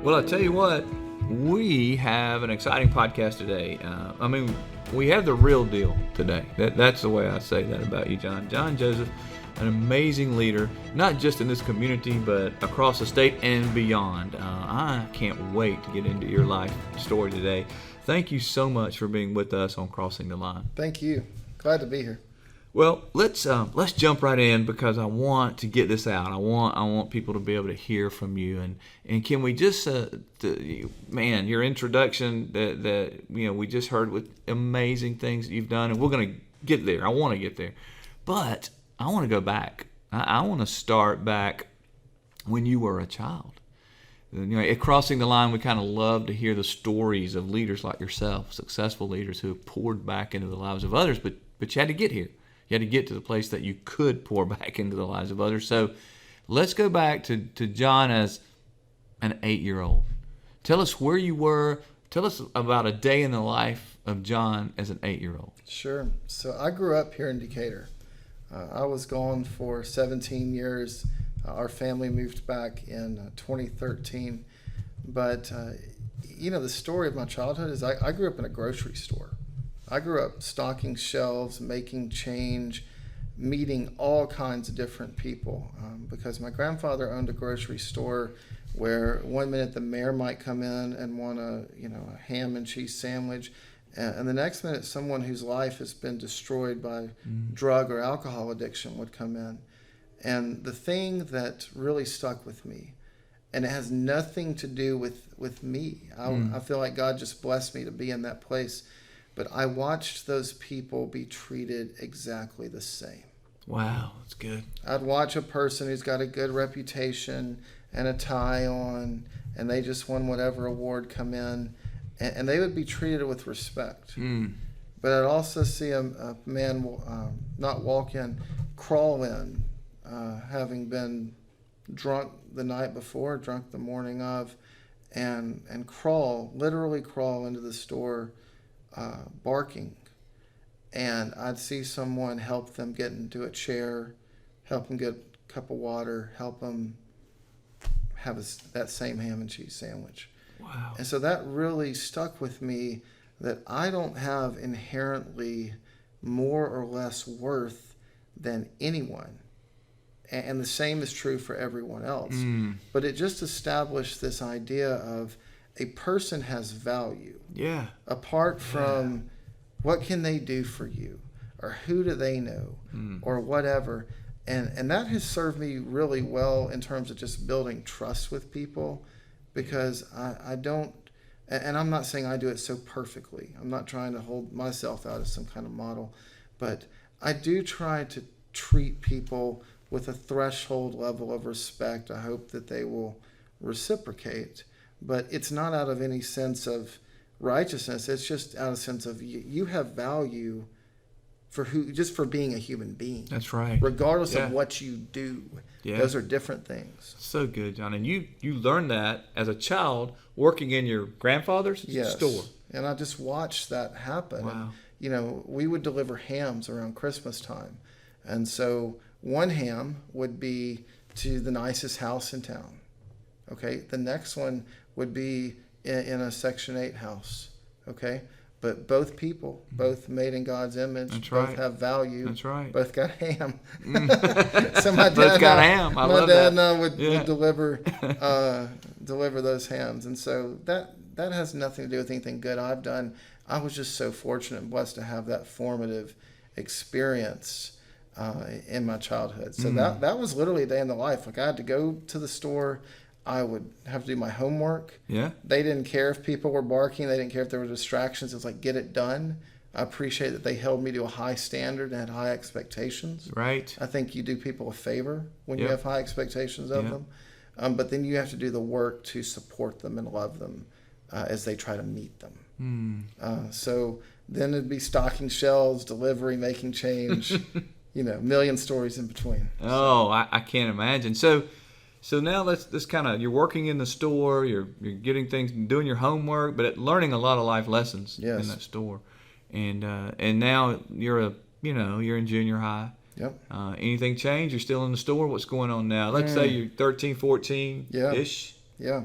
Well, I tell you what, we have an exciting podcast today. We have the real deal today. That's the way I say that about you, John. John Joseph, an amazing leader, not just in this community, but across the state and beyond. I can't wait to get into your life story today. Thank you so much for being with us on Crossing the Line. Thank you. Glad to be here. Well, let's jump right in because I want to get this out. I want people to be able to hear from you. And can we just, your introduction that we just heard with amazing things that you've done, and we're going to get there. I want to get there, but I want to go back. I want to start back when you were a child. At Crossing the Line, we kind of love to hear the stories of leaders like yourself, successful leaders who have poured back into the lives of others, but you had to get here. You had to get to the place that you could pour back into the lives of others. So let's go back to John as an 8-year-old. Tell us where you were. Tell us about a day in the life of John as an 8-year-old. Sure. So I grew up here in Decatur. I was gone for 17 years. Our family moved back in 2013. But, the story of my childhood is I grew up in a grocery store. I grew up stocking shelves, making change, meeting all kinds of different people because my grandfather owned a grocery store where one minute the mayor might come in and want a ham and cheese sandwich, and the next minute someone whose life has been destroyed by drug or alcohol addiction would come in. And the thing that really stuck with me, and it has nothing to do with me. I feel like God just blessed me to be in that place. But I watched those people be treated exactly the same. Wow, that's good. I'd watch a person who's got a good reputation and a tie on, and they just won whatever award come in, and they would be treated with respect. But I'd also see a man not walk in, crawl in, having been drunk the night before, drunk the morning of, and literally crawl into the store barking, and I'd see someone help them get into a chair, help them get a cup of water, help them have that same ham and cheese sandwich. Wow. And so that really stuck with me, that I don't have inherently more or less worth than anyone. And the same is true for everyone else. But it just established this idea of a person has value. Yeah. Apart from what can they do for you, or who do they know, or whatever. And that has served me really well in terms of just building trust with people, because I don't, and I'm not saying I do it so perfectly. I'm not trying to hold myself out as some kind of model, but I do try to treat people with a threshold level of respect. I hope that they will reciprocate. But it's not out of any sense of righteousness. It's just out of a sense of you have value just for being a human being. That's right. Regardless of what you do. Yeah. Those are different things. So good, John. And you learned that as a child working in your grandfather's store. And I just watched that happen. Wow. And, we would deliver hams around Christmas time. And so one ham would be to the nicest house in town. Okay. The next one would be in a Section 8 house, okay? But both people, both made in God's image, both have value. That's right. Both got ham. So my dad, both got ham. I love that. My dad and I would deliver those hams. And so that has nothing to do with anything good I've done. I was just so fortunate and blessed to have that formative experience in my childhood. So that was literally a day in the life. Like I had to go to the store. I would have to do my homework. Yeah. They didn't care if people were barking. They didn't care if there were distractions. It was like, get it done. I appreciate that they held me to a high standard and had high expectations. Right. I think you do people a favor when you have high expectations of them. But then you have to do the work to support them and love them as they try to meet them. So then it'd be stocking shelves, delivery, making change, a million stories in between. Oh, I can't imagine. So now let's kind of, you're working in the store, you're getting things, doing your homework, but learning a lot of life lessons in that store. And now you're in junior high. Yep. Anything change? You're still in the store? What's going on now? Let's say you're 13, 14-ish. Yeah.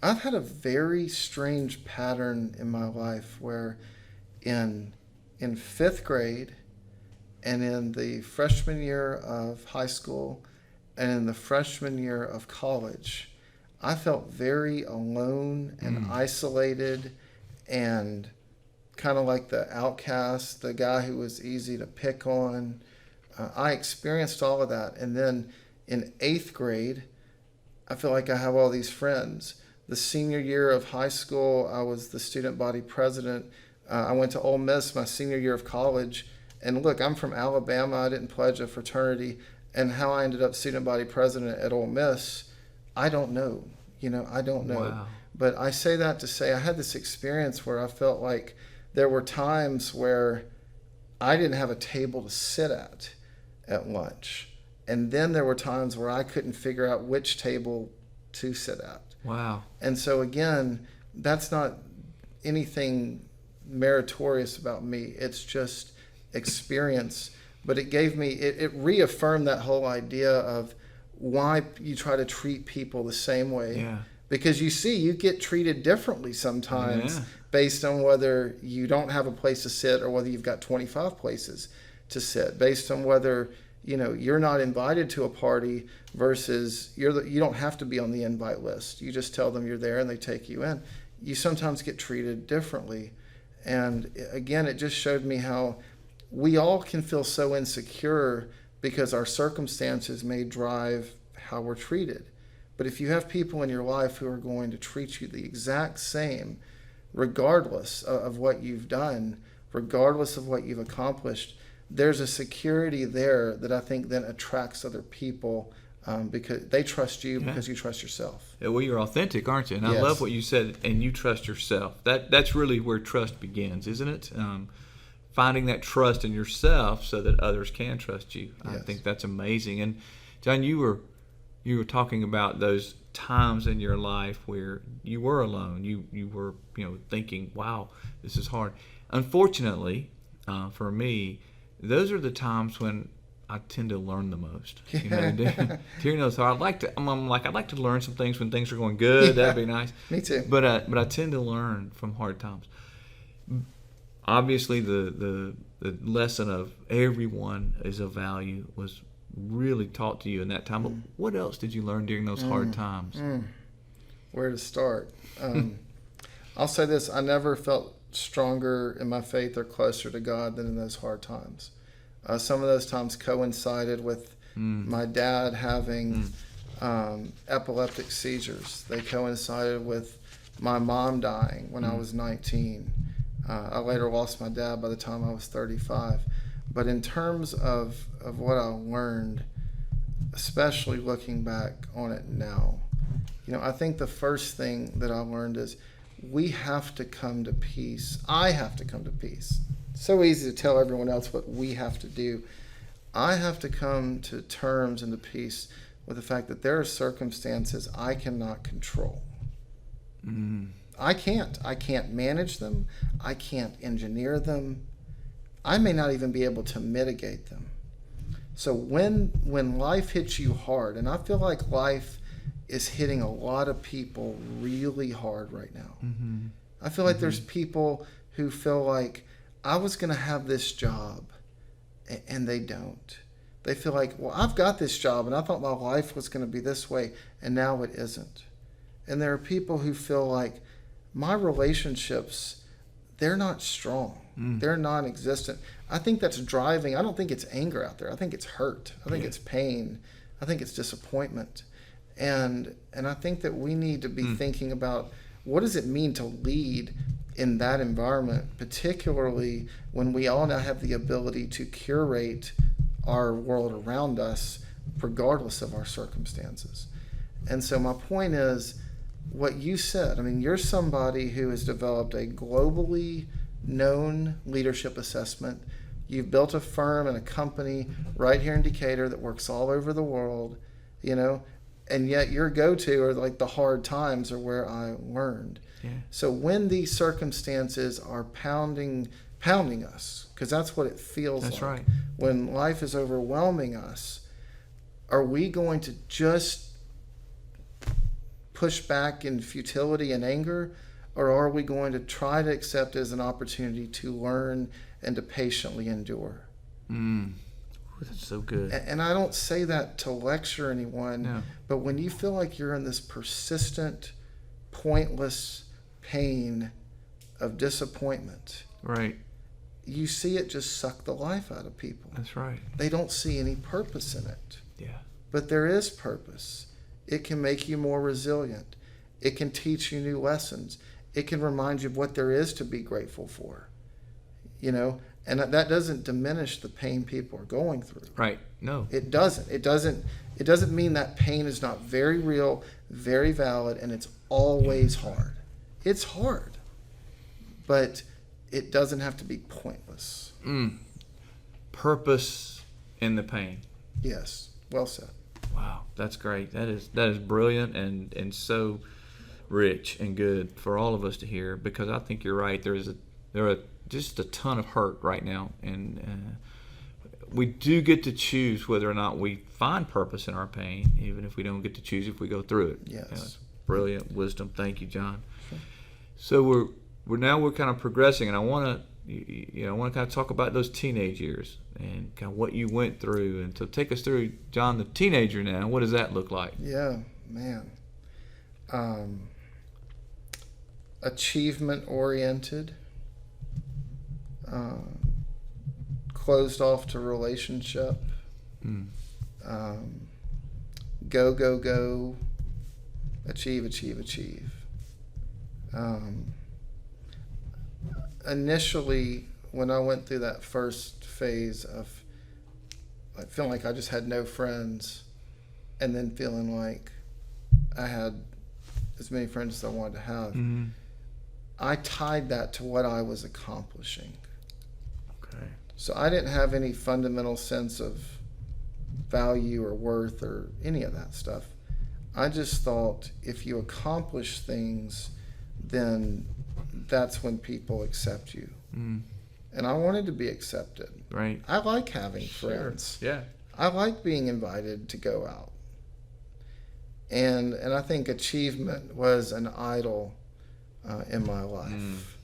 I've had a very strange pattern in my life where in fifth grade and in the freshman year of high school and in the freshman year of college, I felt very alone and isolated and kind of like the outcast, the guy who was easy to pick on. I experienced all of that. And then in eighth grade, I feel like I have all these friends. The senior year of high school, I was the student body president. I went to Ole Miss my senior year of college. And look, I'm from Alabama. I didn't pledge a fraternity. And how I ended up student body president at Ole Miss, I don't know. I don't know. Wow. But I say that to say I had this experience where I felt like there were times where I didn't have a table to sit at lunch. And then there were times where I couldn't figure out which table to sit at. Wow. And so again, that's not anything meritorious about me. It's just experience. But it gave me, it reaffirmed that whole idea of why you try to treat people the same way. Yeah. Because you get treated differently sometimes based on whether you don't have a place to sit or whether you've got 25 places to sit, based on whether you're not invited to a party versus you don't have to be on the invite list. You just tell them you're there and they take you in. You sometimes get treated differently. And again, it just showed me how we all can feel so insecure because our circumstances may drive how we're treated. But if you have people in your life who are going to treat you the exact same, regardless of what you've done, regardless of what you've accomplished, there's a security there that I think then attracts other people because they trust you because you trust yourself. Yeah, well, you're authentic, aren't you? And Yes. I love what you said, and you trust yourself. That's really where trust begins, isn't it? Finding that trust in yourself so that others can trust you. Yes. I think that's amazing. And John, you were talking about those times in your life where you were alone. You were thinking, wow, this is hard. Unfortunately, for me, those are the times when I tend to learn the most. During those, I'd like to learn some things when things are going good. That'd be nice. Me too. But I tend to learn from hard times. Obviously, the lesson of everyone is of value was really taught to you in that time. But what else did you learn during those hard times? Where to start? I'll say this: I never felt stronger in my faith or closer to God than in those hard times. Some of those times coincided with my dad having epileptic seizures. They coincided with my mom dying when I was 19. I later lost my dad by the time I was 35. But in terms of what I learned, especially looking back on it now, I think the first thing that I learned is we have to come to peace. I have to come to peace. It's so easy to tell everyone else what we have to do. I have to come to terms and to peace with the fact that there are circumstances I cannot control. I can't manage them. I can't engineer them. I may not even be able to mitigate them. So when life hits you hard, and I feel like life is hitting a lot of people really hard right now. I feel like there's people who feel like I was going to have this job, and they don't. They feel like, well, I've got this job, and I thought my life was going to be this way, and now it isn't. And there are people who feel like my relationships, they're not strong. They're non-existent. I think that's driving. I don't think it's anger out there. I think it's hurt. I think it's pain. I think it's disappointment. And I think that we need to be thinking about what does it mean to lead in that environment, particularly when we all now have the ability to curate our world around us regardless of our circumstances. And so my point is what you said. I mean, you're somebody who has developed a globally known leadership assessment. You've built a firm and a company right here in Decatur that works all over the world, and yet your go-to are like the hard times are where I learned. Yeah. So when these circumstances are pounding us, because that's what it feels like. That's right. When life is overwhelming us, are we going to just push back in futility and anger, or are we going to try to accept it as an opportunity to learn and to patiently endure? That's so good. And I don't say that to lecture anyone, No. but when you feel like you're in this persistent, pointless pain of disappointment, Right. you see it just suck the life out of people. That's right. They don't see any purpose in it. Yeah. But there is purpose. It can make you more resilient. It can teach you new lessons. It can remind you of what there is to be grateful for. You know, and that doesn't diminish the pain people are going through. Right. No. It doesn't. It doesn't mean that pain is not very real, very valid, and it's always hard. It's hard. But it doesn't have to be pointless. Purpose in the pain. Yes. Well said. Wow, that's great. That is brilliant and so rich and good for all of us to hear, because I think you're right. There are just a ton of hurt right now, and we do get to choose whether or not we find purpose in our pain, even if we don't get to choose if we go through it. Yes. That's brilliant wisdom. Thank you, John. Sure. So we're kind of progressing, and I want to kind of talk about those teenage years and kind of what you went through. And so take us through, John, the teenager now. What does that look like? Yeah, man. Achievement oriented, closed off to relationship, go, achieve. Initially, when I went through that first phase of like feeling like I just had no friends, and then feeling like I had as many friends as I wanted to have, I tied that to what I was accomplishing. Okay. So I didn't have any fundamental sense of value or worth or any of that stuff. I just thought if you accomplish things, then that's when people accept you. And I wanted to be accepted. Right. I like having friends. Yeah. I like being invited to go out. And I think achievement was an idol in my life.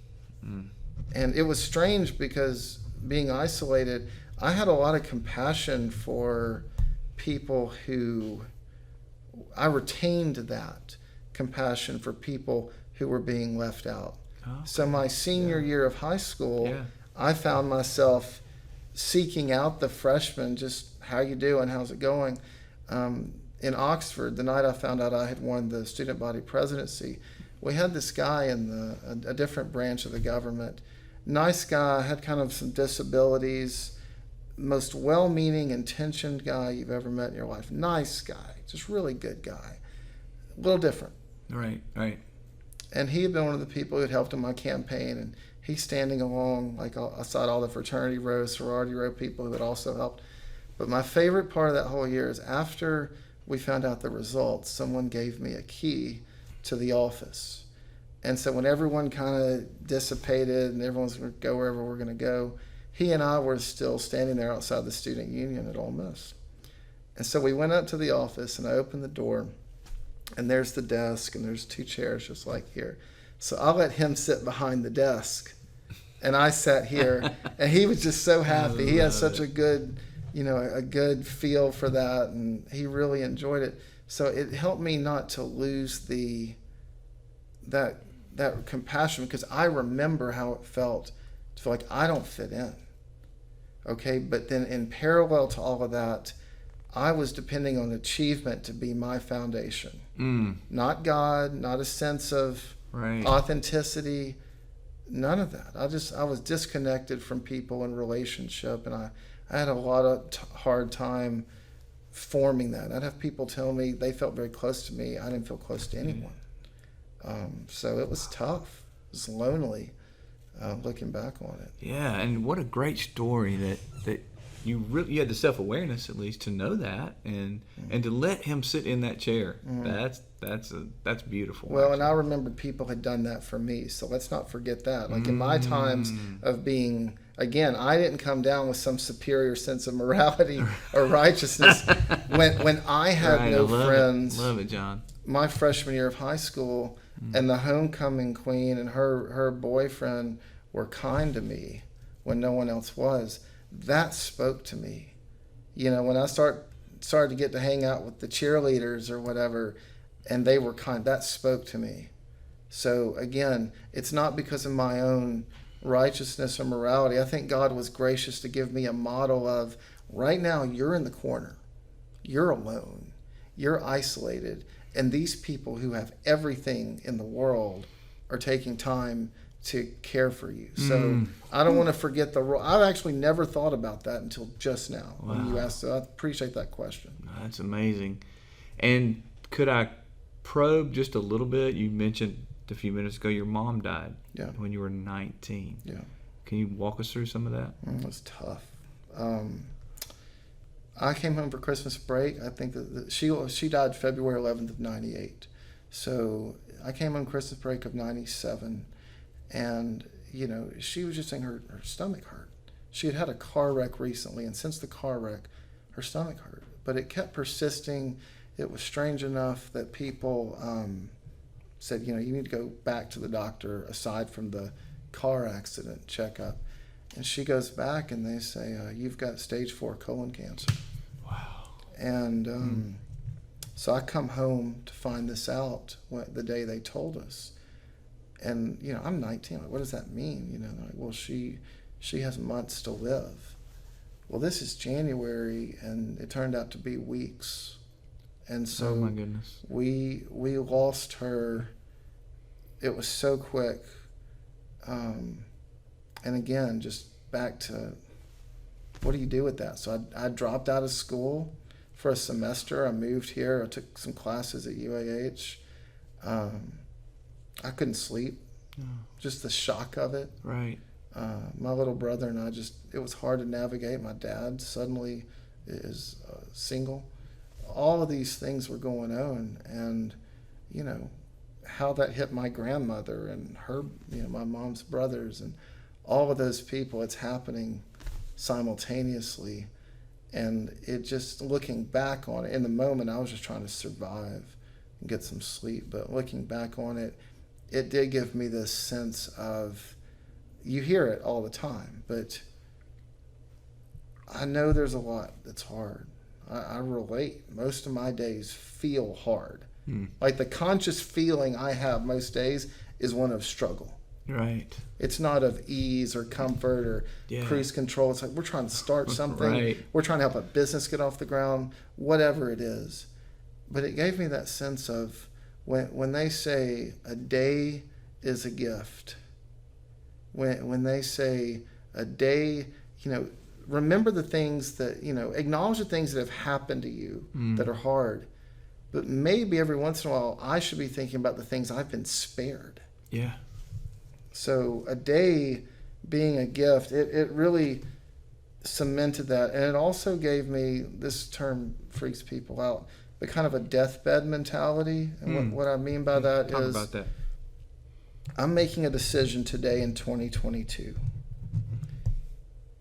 And it was strange because being isolated, I had a lot of compassion for people I retained that compassion for people who were being left out. Okay. So my senior year of high school, I found myself seeking out the freshmen, just how you doing, how's it going? In Oxford, the night I found out I had won the student body presidency, we had this guy in a different branch of the government. Nice guy, had kind of some disabilities, most well-meaning, intentioned guy you've ever met in your life. Nice guy, just really good guy. A little different. Right. And he had been one of the people who had helped in my campaign, and he's standing along, like outside all the fraternity row, sorority row people who had also helped. But my favorite part of that whole year is after we found out the results, someone gave me a key to the office. And so when everyone kind of dissipated and everyone's going to go wherever we're going to go, he and I were still standing there outside the student union at Ole Miss. And so we went up to the office, and I opened the door, and there's the desk, and there's 2 chairs just like here. So I let him sit behind the desk, and I sat here, and he was just so happy. He has such a good, a good feel for that, and he really enjoyed it. So it helped me not to lose that compassion, because I remember how it felt to feel like I don't fit in. Okay, but then in parallel to all of that, I was depending on achievement to be my foundation. Not God, not a sense of authenticity, none of that. I was disconnected from people in relationship, and I had a lot of hard time forming that. I'd have people tell me they felt very close to me. I didn't feel close to anyone. So it was tough. It was lonely, looking back on it. Yeah, and what a great story that you had the self-awareness, at least, to know that and to let him sit in that chair. That's beautiful. Well, actually. And I remember people had done that for me, so let's not forget that. Like in my times of being, again, I didn't come down with some superior sense of morality or righteousness. When I had no friends, love it, John. my freshman year of high school, and the homecoming queen and her boyfriend were kind to me when no one else was. That spoke to me. When I started to get to hang out with the cheerleaders or whatever, and they were kind, that spoke to me. So again, it's not because of my own righteousness or morality. I think God was gracious to give me a model of, right now you're in the corner, you're alone, you're isolated, and these people who have everything in the world are taking time to care for you. So I don't want to forget the role. I've actually never thought about that until just now when you asked. So I appreciate that question. That's amazing. And could I probe just a little bit? You mentioned a few minutes ago your mom died when you were 19. Yeah. Can you walk us through some of that? It was tough. I came home for Christmas break. I think that she died February 11th of 98. So I came home Christmas break of 97, and she was just saying her stomach hurt. She had had a car wreck recently, and since the car wreck, her stomach hurt. But it kept persisting. It was strange enough that people said, you need to go back to the doctor aside from the car accident checkup. And she goes back, and they say, you've got stage 4 colon cancer. Wow. And so I come home to find this out the day they told us. And, I'm 19. Like, what does that mean? They're like, well, she has months to live. Well, this is January, and it turned out to be weeks. And so oh my goodness. we lost her. It was so quick. And again, just back to, what do you do with that? So I dropped out of school for a semester. I moved here. I took some classes at UAH. I couldn't sleep. Just the shock of it. Right. My little brother and I it was hard to navigate. My dad suddenly is single. All of these things were going on, and how that hit my grandmother and her, my mom's brothers and all of those people. It's happening simultaneously, and it just, looking back on it, in the moment I was just trying to survive and get some sleep, but looking back on it, it did give me this sense of, you hear it all the time, but I know there's a lot that's hard. I relate. Most of my days feel hard. Like the conscious feeling I have most days is one of struggle. Right. It's not of ease or comfort or cruise control. It's like we're trying to start something. Right. We're trying to help a business get off the ground, whatever it is. But it gave me that sense of when they say a day is a gift, when they say a day, remember the things that, acknowledge the things that have happened to you that are hard. But maybe every once in a while, I should be thinking about the things I've been spared. Yeah. So a day being a gift, it really cemented that. And it also gave me, this term freaks people out, but kind of a deathbed mentality. And what I mean by that Talk is, about that. I'm making a decision today in 2022.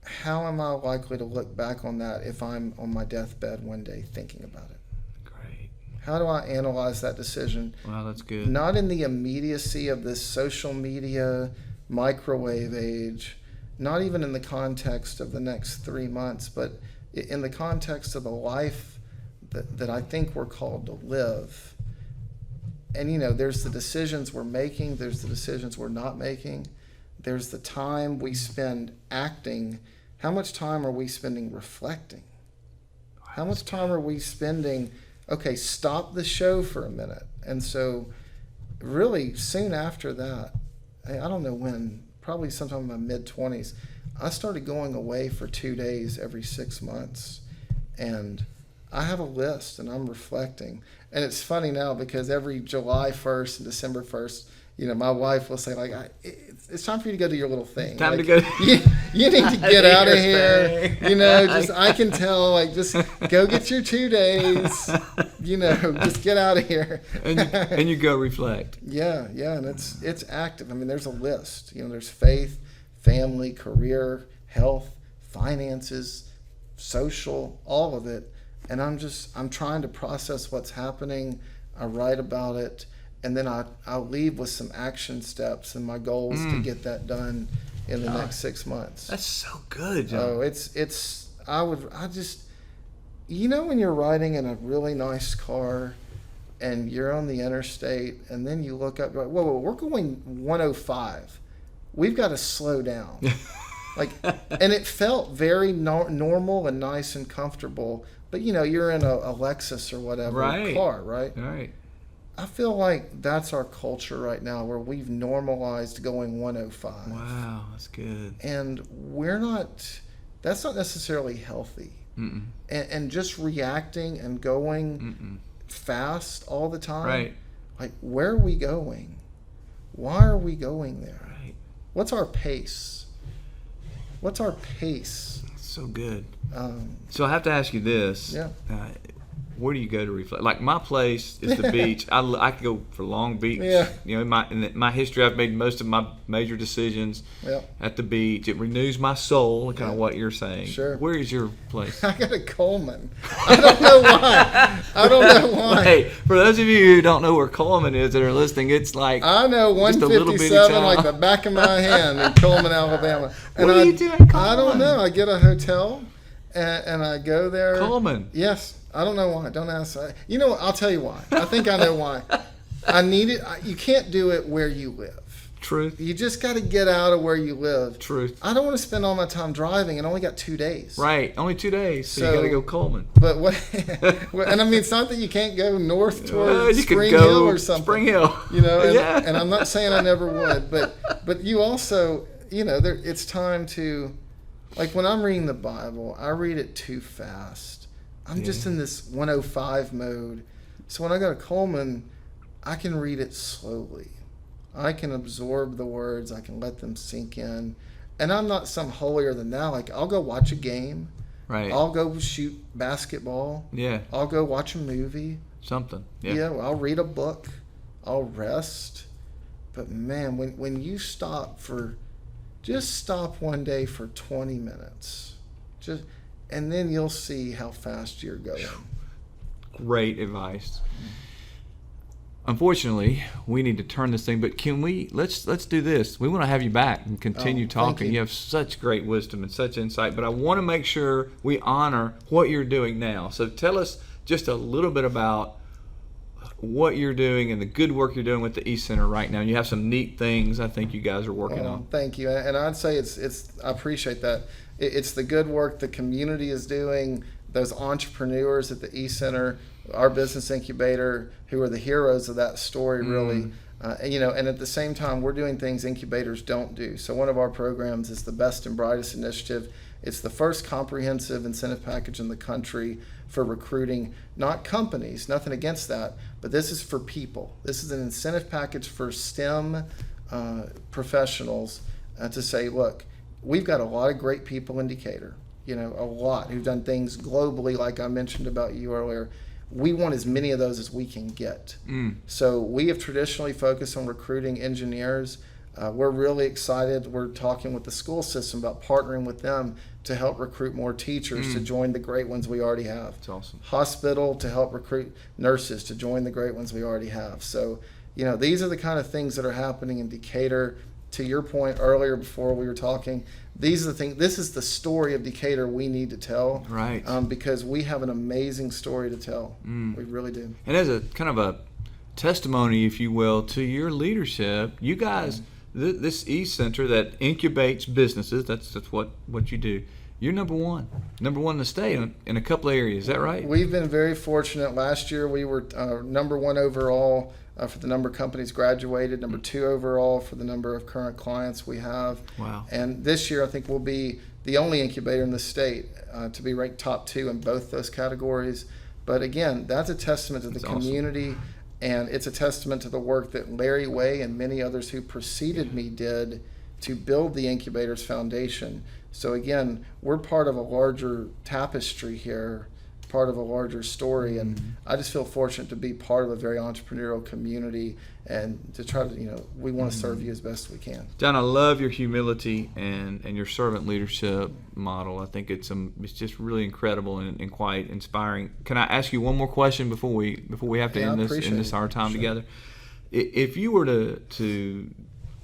How am I likely to look back on that if I'm on my deathbed one day thinking about it? Great. How do I analyze that decision? Wow, that's good. Not in the immediacy of this social media microwave age, not even in the context of the next 3 months, but in the context of the life that I think we're called to live. And, there's the decisions we're making, there's the decisions we're not making, there's the time we spend acting. How much time are we spending reflecting? How much time are we spending, okay, stop the show for a minute? And so really soon after that, I don't know when, probably sometime in my mid-20s, I started going away for 2 days every 6 months. And I have a list, and I'm reflecting. And it's funny now because every July 1st and December 1st, my wife will say, like, it's time for you to go do your little thing. Time like, to go. You need to get out of here. I can tell, like, just go get your 2 days. Just get out of here. and you go reflect. Yeah, and it's active. I mean, there's a list. There's faith, family, career, health, finances, social, all of it. And I'm trying to process what's happening I write about it, and then I'll leave with some action steps and my goals to get that done in the next 6 months. That's so good, John. Oh, when you're riding in a really nice car and you're on the interstate and then you look up, like, whoa, we're going 105. We've got to slow down. And it felt very normal and nice and comfortable. But, you're in a Lexus or whatever car, right? Right. I feel like that's our culture right now, where we've normalized going 105. Wow, that's good. And that's not necessarily healthy. Mm-mm. And just reacting and going fast all the time. Right. Like, where are we going? Why are we going there? Right. What's our pace? So good. So I have to ask you this. Yeah. Where do you go to reflect? Like, my place is the beach. I could go for Long Beach. Yeah. In my history, I've made most of my major decisions at the beach. It renews my soul, kind of what you're saying. Sure. Where is your place? I got a Coleman. I don't know why. Hey, for those of you who don't know where Coleman is that are listening, it's like I know 157 like the back of my hand in Coleman, Alabama. And what do you do in Coleman? I don't know. I get a hotel and I go there. Coleman. Yes. I don't know why. Don't ask. You know what? I'll tell you why. I think I know why. I need it. You can't do it where you live. Truth. You just got to get out of where you live. Truth. I don't want to spend all my time driving and only got 2 days. Right. Only 2 days. So you got to go Coleman. But and I mean, it's not that you can't go north toward Spring Hill or something. Spring Hill. And I'm not saying I never would, but you also, it's time to, like, when I'm reading the Bible, I read it too fast. I'm just in this 105 mode. So when I go to Coleman, I can read it slowly. I can absorb the words. I can let them sink in. And I'm not some holier than thou. Like, I'll go watch a game. Right. I'll go shoot basketball. Yeah. I'll go watch a movie. Something. Yeah. Yeah, I'll read a book. I'll rest. But, man, when you just stop one day for 20 minutes. And then you'll see how fast you're going. Great advice. Unfortunately, we need to turn this thing, but can we, let's do this. We want to have you back and continue talking. You have such great wisdom and such insight, but I want to make sure we honor what you're doing now. So tell us just a little bit about what you're doing and the good work you're doing with the East Center right now. You have some neat things I think you guys are working on. Thank you. And I'd say I appreciate that. It's the good work the community is doing, those entrepreneurs at the East Center, our business incubator, who are the heroes of that story, really. And at the same time, we're doing things incubators don't do. So one of our programs is the Best and Brightest Initiative. It's the first comprehensive incentive package in the country for recruiting, not companies, nothing against that, but this is for people. This is an incentive package for STEM professionals to say, look, we've got a lot of great people in Decatur, a lot who've done things globally, like I mentioned about you earlier. We want as many of those as we can get. So we have traditionally focused on recruiting engineers. We're really excited. We're talking with the school system about partnering with them to help recruit more teachers to join the great ones we already have. That's awesome. Hospital to help recruit nurses to join the great ones we already have. So, these are the kind of things that are happening in Decatur. To your point earlier before we were talking, these are the things. This is the story of Decatur we need to tell. Right. Because we have an amazing story to tell. We really do. And as a kind of a testimony, if you will, to your leadership, you guys, this East Center that incubates businesses, that's what you do. You're number one in the state in a couple of areas. Is that right? We've been very fortunate. Last year we were number one overall for the number of companies graduated, number 2 overall for the number of current clients we have. Wow. And this year I think we'll be the only incubator in the state to be ranked top 2 in both those categories. But again, that's a testament to the community. Awesome. And it's a testament to the work that Larry Way and many others who preceded me did to build the incubator's foundation. So again, we're part of a larger tapestry here, part of a larger story. And I just feel fortunate to be part of a very entrepreneurial community and to try to, we want to serve you as best we can. John, I love your humility and your servant leadership model. I think it's just really incredible and quite inspiring. Can I ask you one more question before we have to end this our time together? If you were to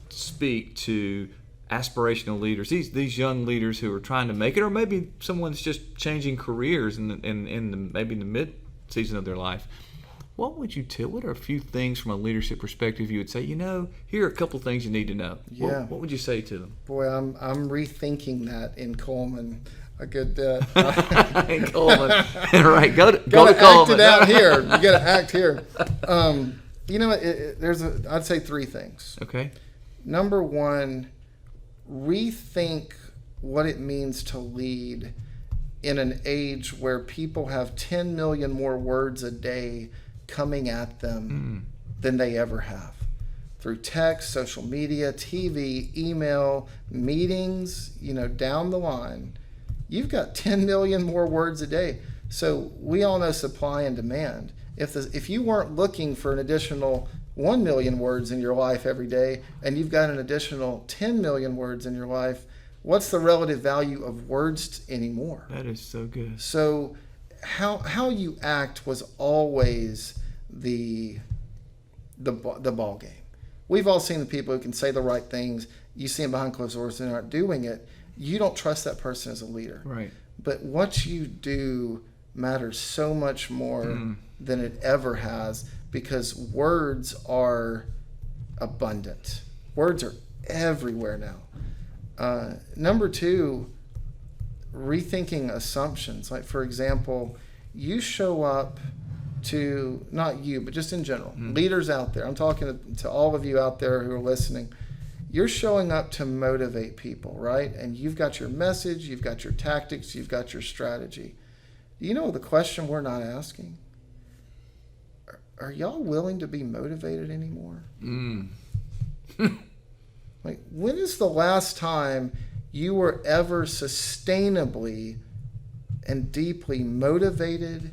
speak to aspirational leaders, these young leaders who are trying to make it, or maybe someone's just changing careers maybe in the mid season of their life, what would you tell? What are a few things from a leadership perspective you would say, here are a couple things you need to know? Yeah. What would you say to them? Boy, I'm rethinking that in Coleman a good bit. In Coleman. Right. Go to Coleman. Coleman. Act it out here. You got to act here. I'd say three things. Okay. Number one, rethink what it means to lead in an age where people have 10 million more words a day coming at them than they ever have. Through text, social media, TV, email, meetings, down the line. You've got 10 million more words a day. So we all know supply and demand. If you weren't looking for an additional 1 million words in your life every day, and you've got an additional 10 million words in your life, what's the relative value of words anymore? That is so good. So how you act was always the ball game. We've all seen the people who can say the right things. You see them behind closed doors and aren't doing it. You don't trust that person as a leader. Right. But what you do matters so much more than it ever has, because words are abundant. Words are everywhere now. Number two, rethinking assumptions. Like, for example, you show up to, not you, but just in general, leaders out there. I'm talking to all of you out there who are listening. You're showing up to motivate people, right? And you've got your message, you've got your tactics, you've got your strategy. You know the question we're not asking? Are y'all willing to be motivated anymore? Like, when is the last time you were ever sustainably and deeply motivated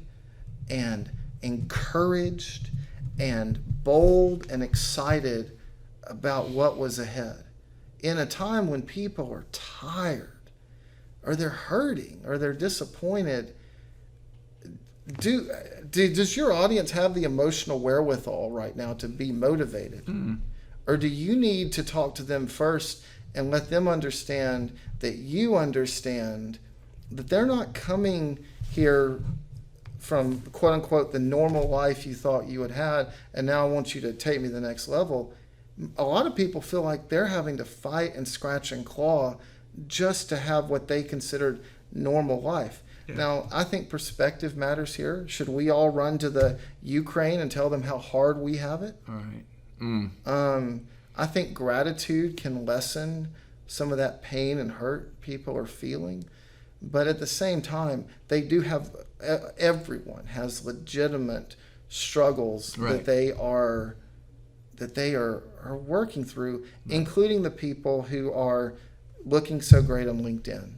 and encouraged and bold and excited about what was ahead? In a time when people are tired, or they're hurting, or they're disappointed, does your audience have the emotional wherewithal right now to be motivated? Or do you need to talk to them first and let them understand that you understand that they're not coming here from, quote unquote, the normal life you thought you had, and now I want you to take me to the next level? A lot of people feel like they're having to fight and scratch and claw just to have what they considered normal life. Yeah. Now, I think perspective matters here. Should we all run to the Ukraine and tell them how hard we have it? All right. I think gratitude can lessen some of that pain and hurt people are feeling. But at the same time, they do have, everyone has legitimate struggles that they are working through, including the people who are looking so great on LinkedIn.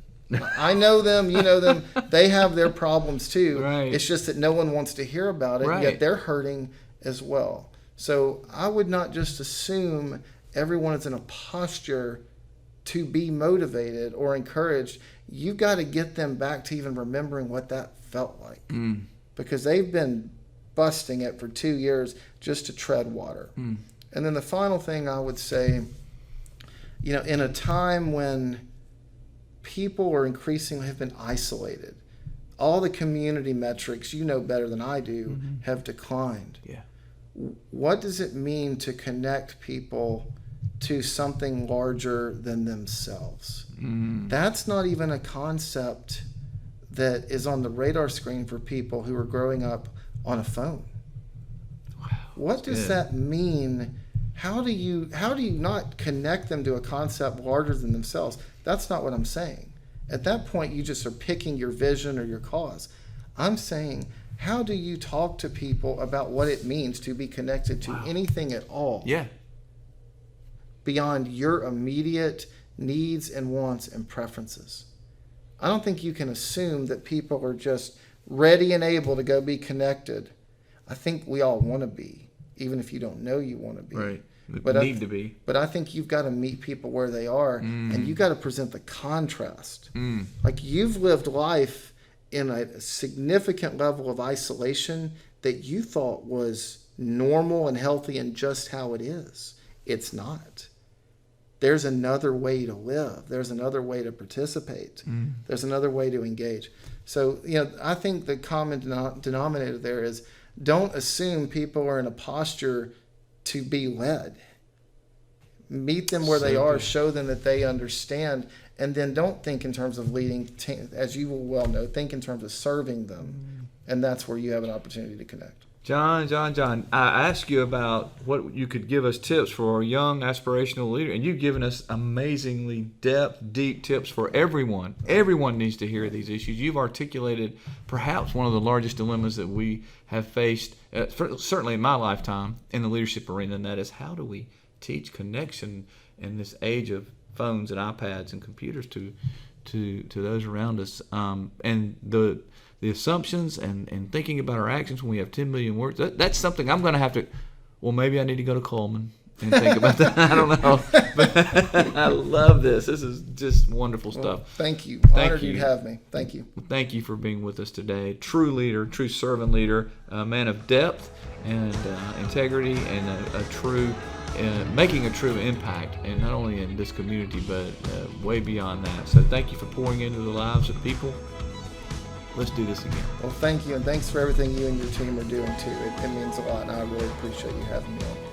I know them, you know them. They have their problems too. Right. It's just that no one wants to hear about it, yet they're hurting as well. So I would not just assume everyone is in a posture to be motivated or encouraged. You've got to get them back to even remembering what that felt like. Because they've been busting it for 2 years just to tread water. And then the final thing I would say, in a time when people are increasingly have been isolated, all the community metrics, you know better than I do, have declined. Yeah. What does it mean to connect people to something larger than themselves? That's not even a concept that is on the radar screen for people who are growing up on a phone. Wow, what does that mean? How do you not connect them to a concept larger than themselves? That's not what I'm saying. At that point, you just are picking your vision or your cause. I'm saying, how do you talk to people about what it means to be connected to anything at all? Yeah. Beyond your immediate needs and wants and preferences. I don't think you can assume that people are just ready and able to go be connected. I think we all want to be, even if you don't know you want to be. Right. But Need to be. But I think you've got to meet people where they are, and you've got to present the contrast. Like, you've lived life in a significant level of isolation that you thought was normal and healthy and just how it is. It's not. There's another way to live. There's another way to participate. There's another way to engage. So, I think the common denominator there is, don't assume people are in a posture to be led. Meet them where they are, show them that they understand, and then don't think in terms of leading, as you will well know, think in terms of serving them, and that's where you have an opportunity to connect. John, I asked you about what you could give us tips for a young aspirational leader, and you've given us amazingly deep tips for everyone. Everyone needs to hear these issues. You've articulated perhaps one of the largest dilemmas that we have faced, certainly in my lifetime, in the leadership arena, and that is, how do we teach connection in this age of phones and iPads and computers to those around us, and the assumptions and thinking about our actions when we have 10 million words. That's something I'm going to have to, well, maybe I need to go to Coleman and think about that. I don't know. But I love this. This is just wonderful stuff. Thank you. Honored you to have me. Thank you. Thank you for being with us today. True leader, true servant leader, a man of depth and integrity, and making a true impact, and not only in this community, but way beyond that. So thank you for pouring into the lives of people. Let's do this again. Well, thank you, and thanks for everything you and your team are doing too. It means a lot, and I really appreciate you having me on.